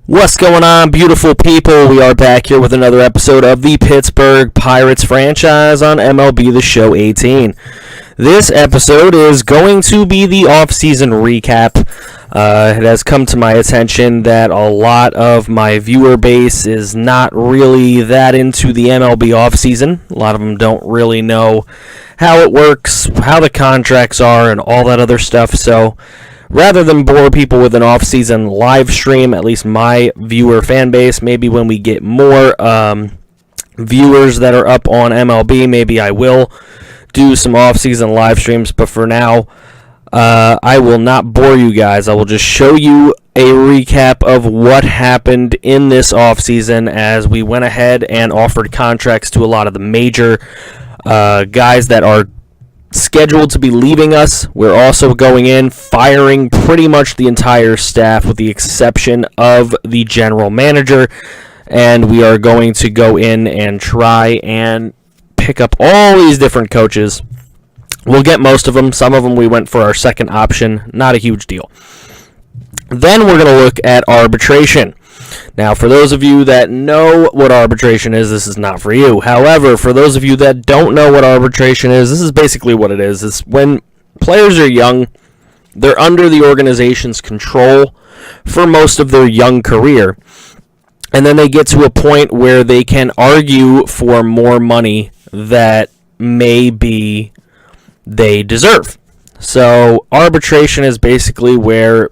What's going on, beautiful people? We are back here with another episode of the Pittsburgh Pirates franchise on MLB The Show 18. This episode is going to be the off-season recap. It has come to my attention that a lot of my viewer base is not really that into the MLB off-season. A lot of them don't really know how it works, how the contracts are, and all that other stuff. So rather than bore people with an off-season live stream, at least my viewer fan base, maybe when we get more viewers that are up on MLB, maybe I will do some off-season live streams. But for now, I will not bore you guys. I will just show you a recap of what happened in this off-season as we went ahead and offered contracts to a lot of the major guys that are scheduled to be leaving us. We're also going in, firing pretty much the entire staff with the exception of the general manager, and we are going to go in and try and pick up all these different coaches. We'll get most of them. Some of them we went for our second option. Not a huge deal. Then we're going to look at arbitration. Now, for those of you that know what arbitration is, this is not for you. However, for those of you that don't know what arbitration is, this is basically what it is. It's when players are young, they're under the organization's control for most of their young career, and then they get to a point where they can argue for more money that maybe they deserve. So arbitration is basically where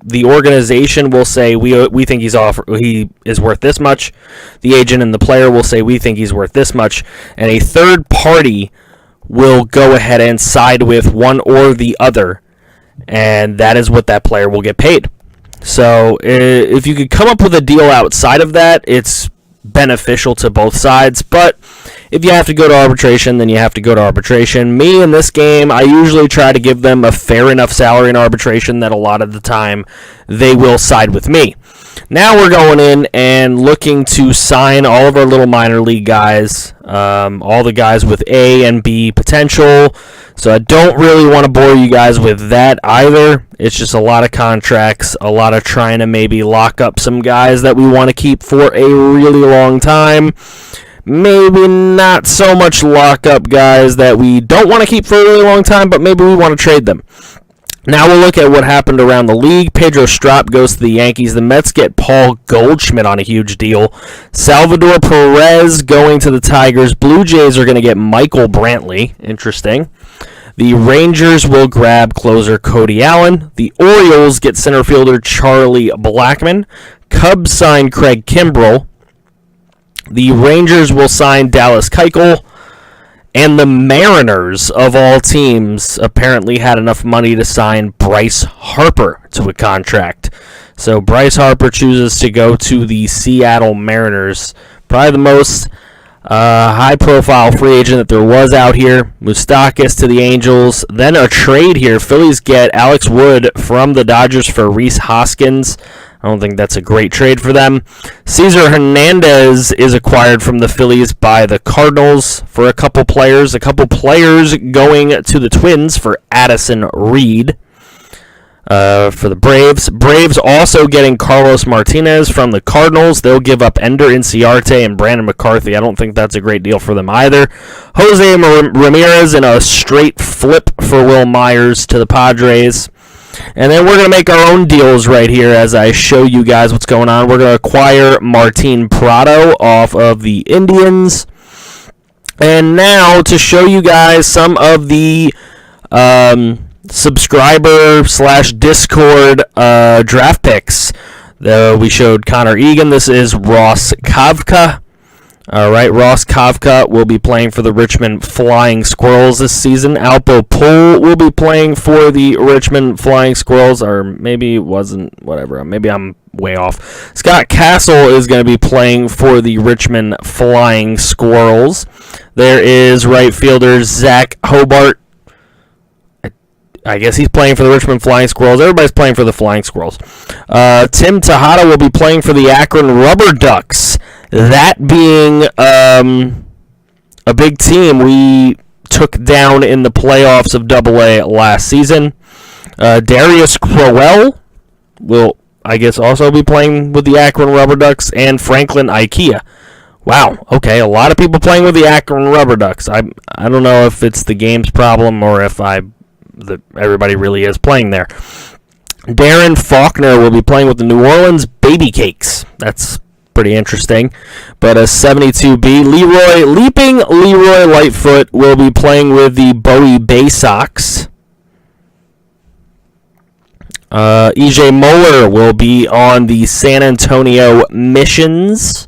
the organization will say, we think he is worth this much. The agent and the player will say, we think he's worth this much. And a third party will go ahead and side with one or the other. And that is what that player will get paid. So if you could come up with a deal outside of that, it's beneficial to both sides. But if you have to go to arbitration, then you have to go to arbitration. Me, in this game, I usually try to give them a fair enough salary in arbitration that a lot of the time they will side with me. Now we're going in and looking to sign all of our little minor league guys, all the guys with A and B potential. So I don't really want to bore you guys with that either. It's just a lot of contracts, a lot of trying to maybe lock up some guys that we want to keep for a really long time. Maybe not so much lock up guys that we don't want to keep for a really long time, but maybe we want to trade them. Now we'll look at what happened around the league. Pedro Strop goes to the Yankees. The Mets get Paul Goldschmidt on a huge deal. Salvador Perez going to the Tigers. Blue Jays are going to get Michael Brantley. Interesting. The Rangers will grab closer Cody Allen. The Orioles get center fielder Charlie Blackmon. Cubs sign Craig Kimbrell. The Rangers will sign Dallas Keuchel. And the Mariners, of all teams, apparently had enough money to sign Bryce Harper to a contract. So Bryce Harper chooses to go to the Seattle Mariners. Probably the most high-profile free agent that there was out here. Moustakas to the Angels. Then a trade here. Phillies get Alex Wood from the Dodgers for Rhys Hoskins. I don't think that's a great trade for them. Cesar Hernandez is acquired from the Phillies by the Cardinals for a couple players. A couple players going to the Twins for Addison Reed for the Braves. Braves also getting Carlos Martinez from the Cardinals. They'll give up Ender Inciarte and Brandon McCarthy. I don't think that's a great deal for them either. Jose Ramirez in a straight flip for Will Myers to the Padres. And then we're going to make our own deals right here as I show you guys what's going on. We're going to acquire Martin Prado off of the Indians. And now to show you guys some of the subscriber/Discord draft picks. We showed Connor Egan. This is Ross Kavka. All right, Ross Kavka will be playing for the Richmond Flying Squirrels this season. Alpo Pool will be playing for the Richmond Flying Squirrels, or maybe it wasn't, whatever. Maybe I'm way off. Scott Castle is going to be playing for the Richmond Flying Squirrels. There is right fielder Zach Hobart. I guess he's playing for the Richmond Flying Squirrels. Everybody's playing for the Flying Squirrels. Tim Tejada will be playing for the Akron Rubber Ducks. That being a big team we took down in the playoffs of AA last season. Darius Crowell will I guess, also be playing with the Akron Rubber Ducks, and Franklin Ikea. Wow, okay, a lot of people playing with the Akron Rubber Ducks. I don't know if it's the game's problem or if everybody really is playing there. Darren Faulkner will be playing with the New Orleans Baby Cakes. That's pretty interesting. But a 72B, Leroy Lightfoot will be playing with the Bowie Bay Sox. EJ Moeller will be on the San Antonio Missions.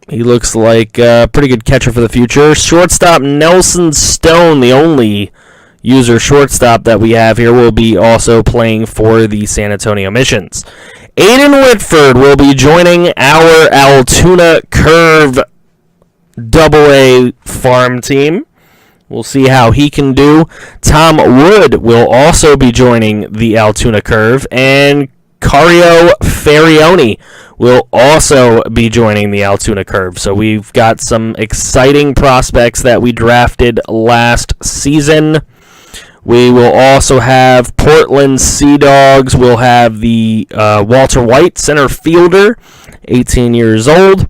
He looks like a pretty good catcher for the future. Shortstop Nelson Stone, the only user shortstop that we have here, will be also playing for the San Antonio Missions. Aiden Whitford will be joining our Altoona Curve AA farm team. We'll see how he can do. Tom Wood will also be joining the Altoona Curve, and Cario Ferrioni will also be joining the Altoona Curve. So we've got some exciting prospects that we drafted last season. We will also have Portland Sea Dogs. We'll have the Walter White center fielder, 18 years old.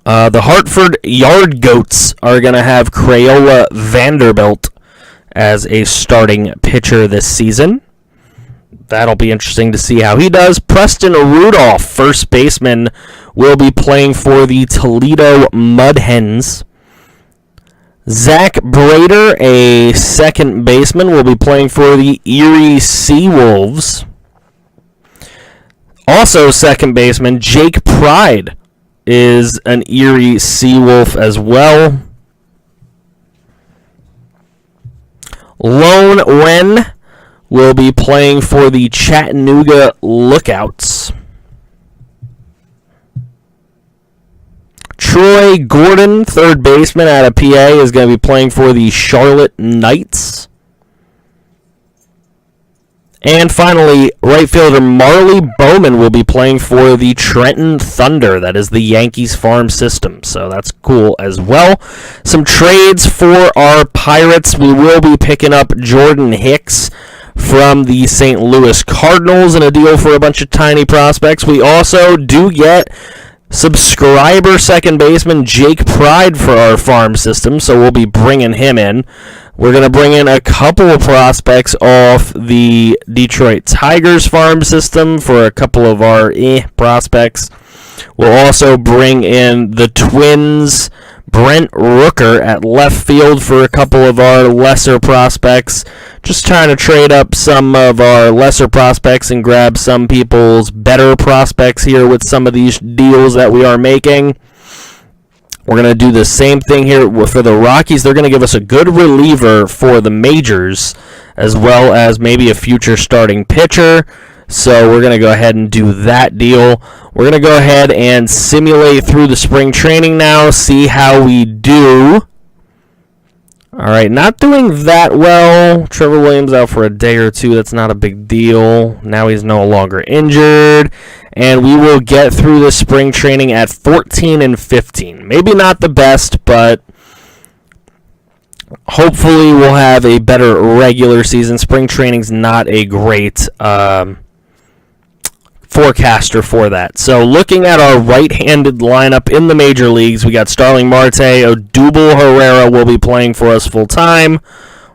The Hartford Yard Goats are going to have Crayola Vanderbilt as a starting pitcher this season. That'll be interesting to see how he does. Preston Rudolph, first baseman, will be playing for the Toledo Mud Hens. Zach Brader, a second baseman, will be playing for the Erie Seawolves. Also second baseman, Jake Pride is an Erie Seawolf as well. Loan Nguyen will be playing for the Chattanooga Lookouts. Troy Gordon, third baseman out of PA, is going to be playing for the Charlotte Knights. And finally, right fielder Marley Bowman will be playing for the Trenton Thunder. That is the Yankees farm system, so that's cool as well. Some trades for our Pirates. We will be picking up Jordan Hicks from the St. Louis Cardinals in a deal for a bunch of tiny prospects. We also do get subscriber second baseman Jake Pride for our farm system, so we'll be bringing him in. We're going to bring in a couple of prospects off the Detroit Tigers farm system for a couple of our prospects. We'll also bring in the Twins' Brent Rooker at left field for a couple of our lesser prospects. Just trying to trade up some of our lesser prospects and grab some people's better prospects here with some of these deals that we are making. We're going to do the same thing here for the Rockies. They're going to give us a good reliever for the majors, as well as maybe a future starting pitcher. So we're going to go ahead and do that deal. We're going to go ahead and simulate through the spring training now, see how we do. All right, not doing that well. Trevor Williams out for a day or two. That's not a big deal. Now he's no longer injured. And we will get through the spring training at 14-15. Maybe not the best, but hopefully we'll have a better regular season. Spring training's not a great forecaster for that. So looking at our right-handed lineup in the major leagues, we got Starling Marte. Odubel Herrera will be playing for us full-time,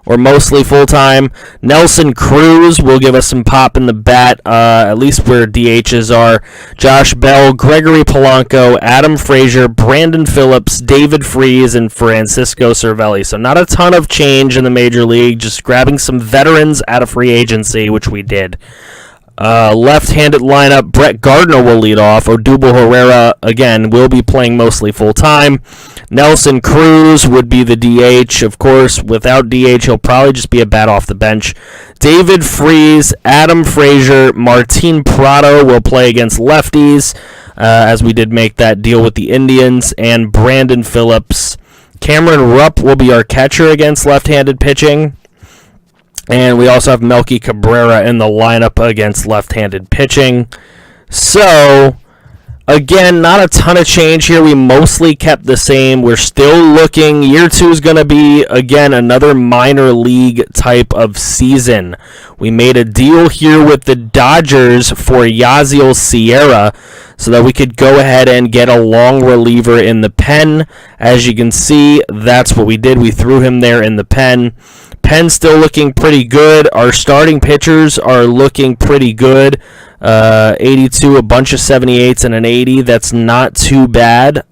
or mostly full-time. Nelson Cruz will give us some pop in the bat, at least where DHs are. Josh Bell, Gregory Polanco, Adam Frazier, Brandon Phillips, David Freese, and Francisco Cervelli. So not a ton of change in the major league, just grabbing some veterans out of free agency, which we did. Left-handed lineup, Brett Gardner will lead off. Odubel Herrera, again, will be playing mostly full-time. Nelson Cruz would be the DH. Of course, without DH, he'll probably just be a bat off the bench. David Freese, Adam Frazier, Martin Prado will play against lefties, as we did make that deal with the Indians, and Brandon Phillips. Cameron Rupp will be our catcher against left-handed pitching. And we also have Melky Cabrera in the lineup against left-handed pitching. So, Again, not a ton of change here. We mostly kept the same. We're still looking. Year 2 is going to be, again, another minor league type of season. We made a deal here with the Dodgers for Yaziel Sierra so that we could go ahead and get a long reliever in the pen. As you can see, that's what we did. We threw him there in the pen. Pen's still looking pretty good. Our starting pitchers are looking pretty good. 82, a bunch of 78s, and an 80. That's not too bad.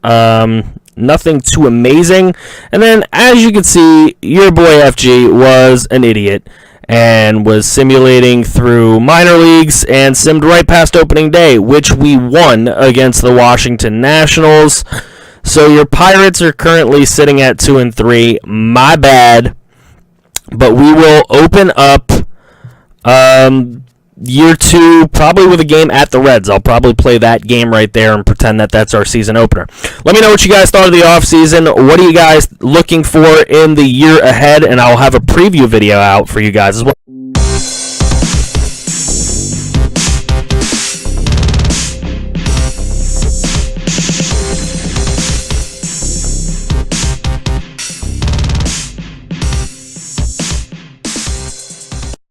Nothing too amazing. And then, as you can see, your boy FG was an idiot and was simulating through minor leagues and simmed right past opening day, which we won against the Washington Nationals. So your Pirates are currently sitting at 2-3. My bad. But we will open up year 2 probably with a game at the Reds. I'll probably play that game right there and pretend that that's our season opener. Let me know what you guys thought of the offseason. What are you guys looking for in the year ahead? And I'll have a preview video out for you guys as well.